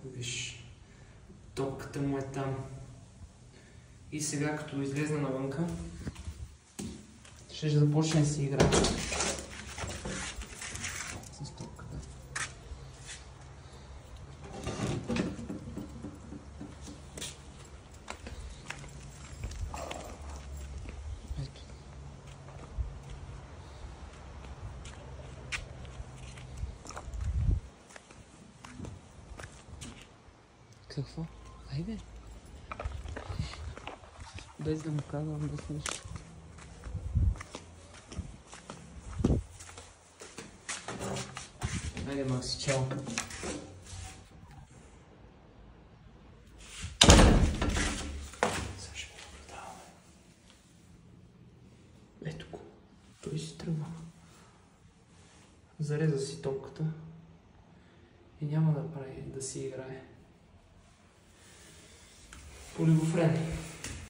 Виж, топката му е там. И сега, като излезна навънка, ще започне да си играе с топката. Ето. Какво? Айде! Без да му казвам да слуша. Айде, Макси, чао! Сега ще го наблюдаваме. Ето го. Той си тръгва. Зареза си топката и няма да прави да си играе. Полигофрен.